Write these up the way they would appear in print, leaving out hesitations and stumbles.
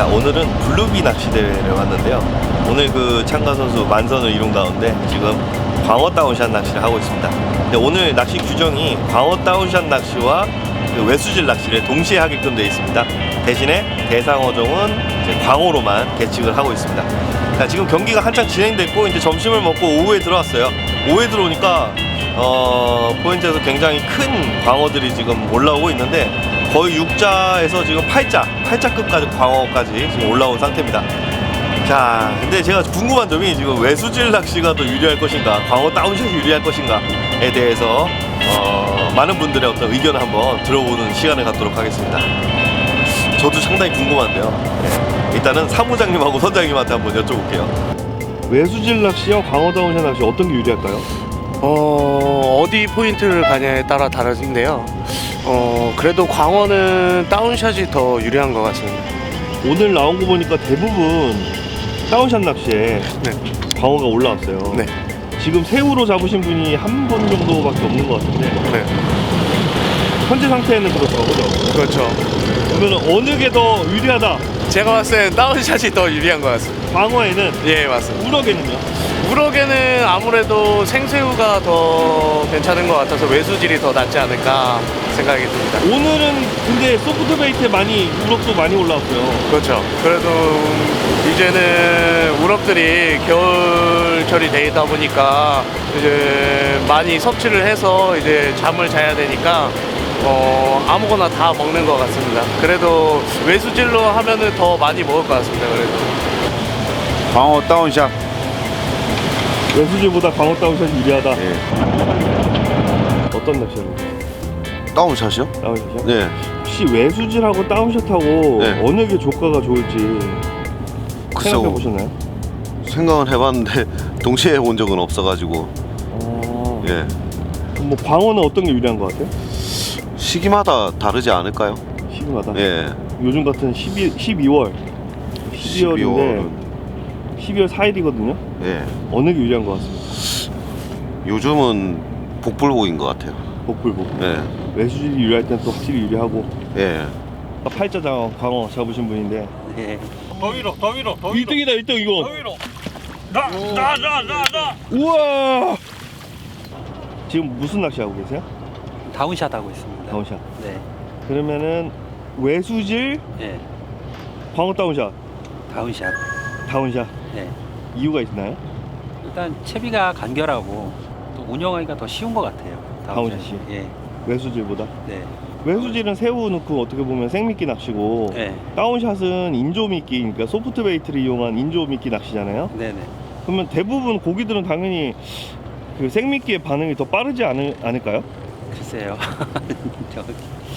자, 오늘은 블루비 낚시 대회를 왔는데요. 오늘 그 참가 선수 만선을 이룬 가운데 지금 광어 다운샷 낚시를 하고 있습니다. 근데 오늘 낚시 규정이 광어 다운샷 낚시와 그 외수질 낚시를 동시에 하게끔 되어 있습니다. 대신에 대상어종은 이제 광어로만 계측을 하고 있습니다. 자, 지금 경기가 한창 진행됐고 이제 점심을 먹고 오후에 들어왔어요. 오후에 들어오니까 포인트에서 굉장히 큰 광어들이 지금 올라오고 있는데 거의 6자에서 지금 8자급까지 광어까지 지금 올라온 상태입니다. 자, 근데 제가 궁금한 점이 지금 외수질 낚시가 더 유리할 것인가, 광어 다운샷이 유리할 것인가에 대해서 많은 분들의 어떤 의견을 한번 들어보는 시간을 갖도록 하겠습니다. 저도 상당히 궁금한데요. 네, 일단은 사무장님하고 선장님한테 한번 여쭤볼게요. 외수질 낚시와 광어 다운샷 낚시 어떤 게 유리할까요? 어디 포인트를 가냐에 따라 다르신데요. 그래도 광어는 다운샷이 더 유리한 것 같습니다. 오늘 나온 거 보니까 대부분 다운샷 낚시에 네. 광어가 올라왔어요. 네. 지금 새우로 잡으신 분이 한 번 정도밖에 없는 것 같은데 네. 현재 상태에는 그렇다고 그죠? 그렇죠. 그러면 어느 게 더 유리하다? 제가 봤을 땐 다운샷이 더 유리한 것 같습니다. 광어에는? 예, 맞습니다. 우럭에는요? 우럭에는 아무래도 생새우가 더 괜찮은 것 같아서 외수질이 더 낫지 않을까 생각이 듭니다. 오늘은 근데 소프트베이트에 우럭도 많이 올라왔어요. 그렇죠. 그래도 이제는 우럭들이 겨울철이 되다 보니까 이제 많이 섭취를 해서 이제 잠을 자야 되니까 아무거나 다 먹는 것 같습니다. 그래도 외수질로 하면은 더 많이 먹을 것 같습니다. 그래도 광어 다운샷. 외수질보다 광어 다운샷이 유리하다. 예. 어떤 낚시하는 거예요? 다운샷이요? 다운샷이요? 네. 혹시 외수질하고 다운샷하고 네. 어느 게 조가가 좋을지 글쎄요. 생각해 보셨나요? 생각은 해봤는데 동시에 온 적은 없어가지고. 예. 그럼 뭐 광어는 어떤 게 유리한 것 같아요? 시기마다 다르지 않을까요? 시기마다. 예. 요즘 같은 12월 12월인데 12월 4일이거든요. 예. 어느 게 유리한 것 같습니다. 요즘은 복불복인 것 같아요. 복불복. 예. 외수질이 유리할 때는 또 확실히 유리하고. 예. 팔자장 광어 잡으신 분인데. 네. 더 위로 1등이다 1등 이거. 더 위로 나 우와. 지금 무슨 낚시 하고 계세요? 다운샷 하고 있습니다. 다운샷. 네. 그러면은 외수질 네. 광어 다운샷. 다운샷. 다운샷. 네. 이유가 있나요? 일단 채비가 간결하고 또 운영하기가 더 쉬운 것 같아요. 다운샷이? 예. 외수질보다. 네. 외수질은 새우 넣고 어떻게 보면 생미끼 낚시고 네. 다운샷은 인조미끼, 그러니까 소프트베이트를 이용한 인조미끼 낚시잖아요. 네네. 그러면 대부분 고기들은 당연히 그 생미끼의 반응이 더 빠르지 않을까요? 글쎄요.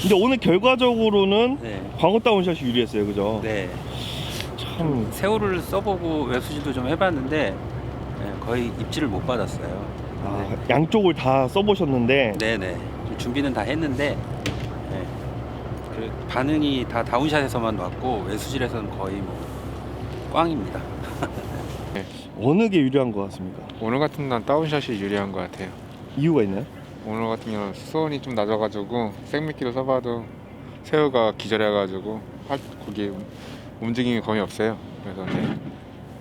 근데 오늘 결과적으로는 네. 광어 다운샷이 유리했어요, 그죠? 네. 참. 새우를 써보고 외수질도 좀 해봤는데 거의 입질을 못 받았어요. 아, 양쪽을 다 써보셨는데. 네네. 좀 준비는 다 했는데 그 반응이 다 다운샷에서만 왔고 외수질에서는 거의 뭐 꽝입니다. 어느 게 유리한 것 같습니까? 오늘 같은 날 다운샷이 유리한 것 같아요. 이유가 있나요? 오늘 같은 경우는 수온이 좀 낮아가지고 생미끼로 써봐도 새우가 기절해가지고 거기에 움직임이 거의 없어요. 그래서 네,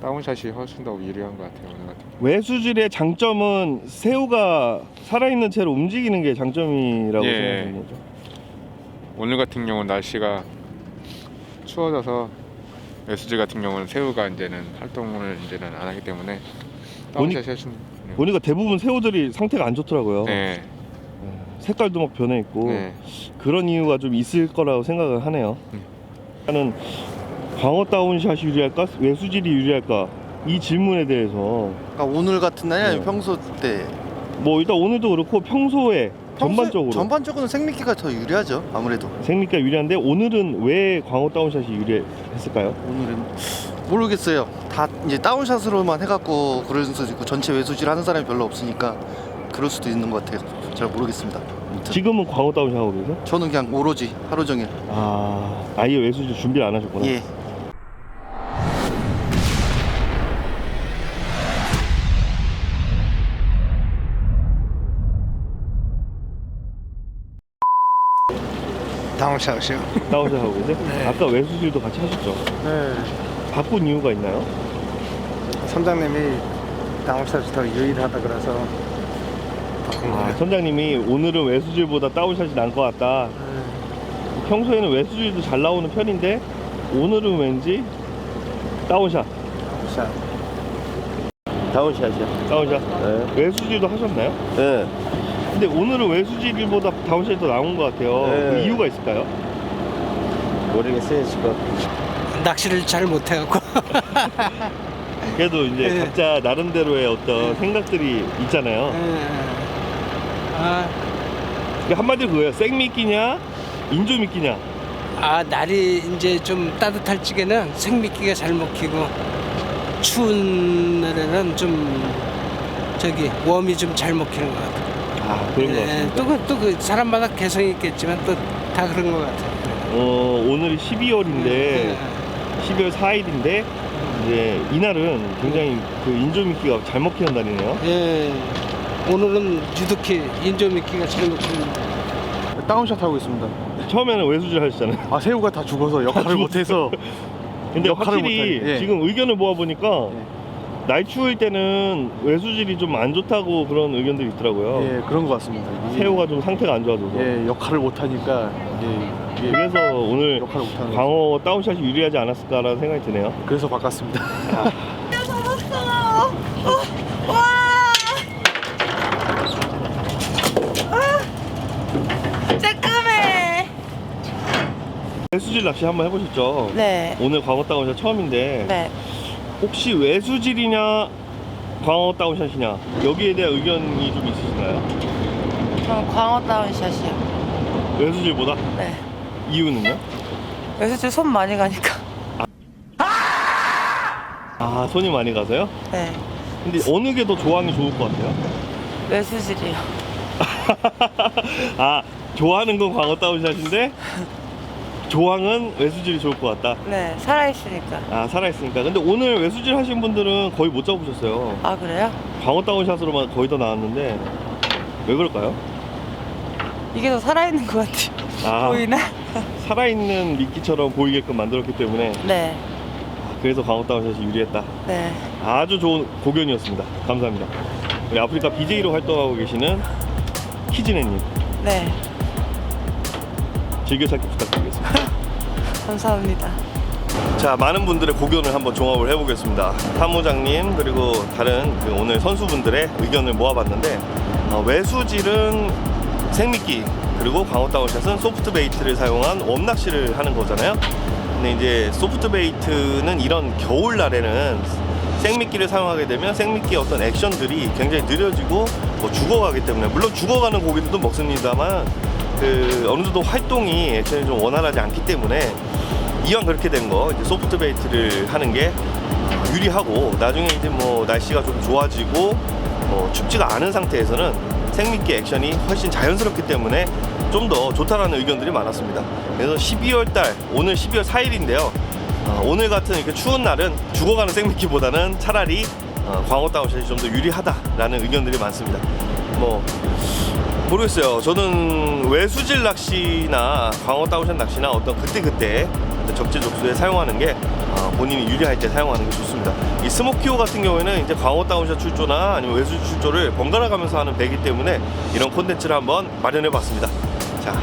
다운샷이 훨씬 더 유리한 것 같아요. 오늘 같은 경우. 외수질의 장점은 새우가 살아있는 채로 움직이는 게 장점이라고 예. 생각하는 거죠. 오늘 같은 경우는 날씨가 추워져서 외수질 같은 경우는 새우가 이제는 활동을 이제는 안 하기 때문에 다운샷이 훨씬 보니까 대부분 새우들이 상태가 안 좋더라고요. 네. 색깔도 막 변해 있고 네. 그런 이유가 좀 있을 거라고 생각을 하네요. 나는 광어 다운샷이 유리할까 외수질이 유리할까 이 질문에 대해서 오늘 같은 날이 아니면 네. 평소 때 뭐 일단 오늘도 그렇고 평소에 전반적으로 전반적으로는 생미끼가 더 유리하죠. 아무래도 생미끼가 유리한데 오늘은 왜 광어 다운샷이 유리했을까요? 오늘은 모르겠어요. 다 이제 다운샷으로만 해갖고 그럴 수도 있고 전체 외수질 하는 사람이 별로 없으니까 그럴 수도 있는 것 같아요. 잘 모르겠습니다. 아무튼 지금은 광어 다운샷 하고 계세요? 저는 그냥 오로지 하루 종일. 아예 외수질 준비를 안 하셨구나. 예. 다운샷이요. 다운샷 하고 계세요? 네. 아까 외수질도 같이 하셨죠? 네. 바꾼 이유가 있나요? 선장님이 다운샷이 더 유일하다 그래서 바꾼 아, 거예요. 선장님이 오늘은 외수질보다 다운샷이 나은 것 같다. 평소에는 외수질도 잘 나오는 편인데 오늘은 왠지 다운샷. 다운샷. 다운샷이요? 다운샷. 네. 외수질도 하셨나요? 네. 근데 오늘은 외수질보다 다운샷이 더 나온 것 같아요. 네. 그 이유가 있을까요? 모르겠어요 지금. 낚시를 잘 못해갖고. 그래도 이제 네. 각자 나름대로의 어떤 생각들이 있잖아요. 그러니까 한마디로 그거예요. 생미끼냐, 인조미끼냐. 날이 이제 좀 따뜻할 적에는 생미끼가 잘 먹히고 추운 날에는 좀 웜이 좀 잘 먹히는 것 같아요. 아, 그런 것 같습니다. 또 그 사람마다 개성이 있겠지만 또 다 그런 것 같아요. 오늘이 12월인데 12월 4일인데 이제 이날은 굉장히 그 인조미끼가 잘 먹히는 날이네요. 예. 오늘은 유독히 인조미끼가 잘 먹히는. 다운샷 하고 있습니다. 처음에는 외수질 하셨잖아요. 아 새우가 다 죽어서 역할을 못해서. 근데 역할을 확실히 못하네. 예. 지금 의견을 모아보니까 날 추울 때는 외수질이 좀 안 좋다고 그런 의견들이 있더라고요. 예 그런 것 같습니다. 이게, 새우가 좀 상태가 안 좋아져서. 예 역할을 못하니까 이게 그래서 오늘 역할을 못하는 거죠. 광어 다운샷이 유리하지 않았을까라는 생각이 드네요. 그래서 바꿨습니다. 깔끔해. 외수질 낚시 한번 해보셨죠? 네. 오늘 광어 다운샷 처음인데 네. 혹시 외수질이냐 광어 다운샷이냐 여기에 대한 의견이 좀 있으신가요? 저는 광어 다운샷이요. 외수질보다? 네. 이유는요? 요새 손 많이 가니까. 아, 손이 많이 가서요? 네. 근데 어느 게 더 조항이 좋을 것 같아요? 외수질이요. 아, 좋아하는 건 광어 다운샷인데 조항은 외수질이 좋을 것 같다. 네. 살아있으니까. 아, 살아있으니까. 근데 오늘 외수질 하신 분들은 거의 못 잡으셨어요. 아, 그래요? 광어 다운샷으로만 거의 다 나왔는데 왜 그럴까요? 이게 더 살아있는 것 같아요. 아, 보이나? 살아있는 미끼처럼 보이게끔 만들었기 때문에 네. 그래서 광어 다운샷이 유리했다. 네. 아주 좋은 고견이었습니다. 감사합니다. 우리 아프리카 BJ로 활동하고 계시는 키즈네님 네. 즐겨찾기 부탁드리겠습니다. 감사합니다. 자, 많은 분들의 고견을 한번 종합을 해보겠습니다. 사무장님 그리고 다른 그 오늘 선수분들의 의견을 모아봤는데 외수질은 생미끼 그리고 광어 다운샷은 소프트 베이트를 사용한 웜낚시를 하는 거잖아요. 근데 이제 소프트 베이트는 이런 겨울날에는 생미끼를 사용하게 되면 생미끼의 어떤 액션들이 굉장히 느려지고 죽어가기 때문에 물론 죽어가는 고기들도 먹습니다만 그 어느 정도 활동이 액션이 좀 원활하지 않기 때문에 이왕 그렇게 된 거 이제 소프트 베이트를 하는 게 유리하고 나중에 이제 뭐 날씨가 좀 좋아지고 춥지가 않은 상태에서는 생미끼 액션이 훨씬 자연스럽기 때문에 좀 더 좋다라는 의견들이 많았습니다. 그래서 12월 달 오늘 12월 4일인데요. 오늘 같은 이렇게 추운 날은 죽어가는 생미끼보다는 차라리 광어 다운샷이 좀 더 유리하다라는 의견들이 많습니다. 뭐 모르겠어요. 저는 외수질 낚시나 광어 다운샷 낚시나 어떤 그때 적재적소에 사용하는 게 본인이 유리할 때 사용하는 게 좋습니다. 이 스모키호 같은 경우에는 이제 광어 다운샷 출조나 아니면 외수질 출조를 번갈아 가면서 하는 배이기 때문에 이런 콘텐츠를 한번 마련해 봤습니다. 자,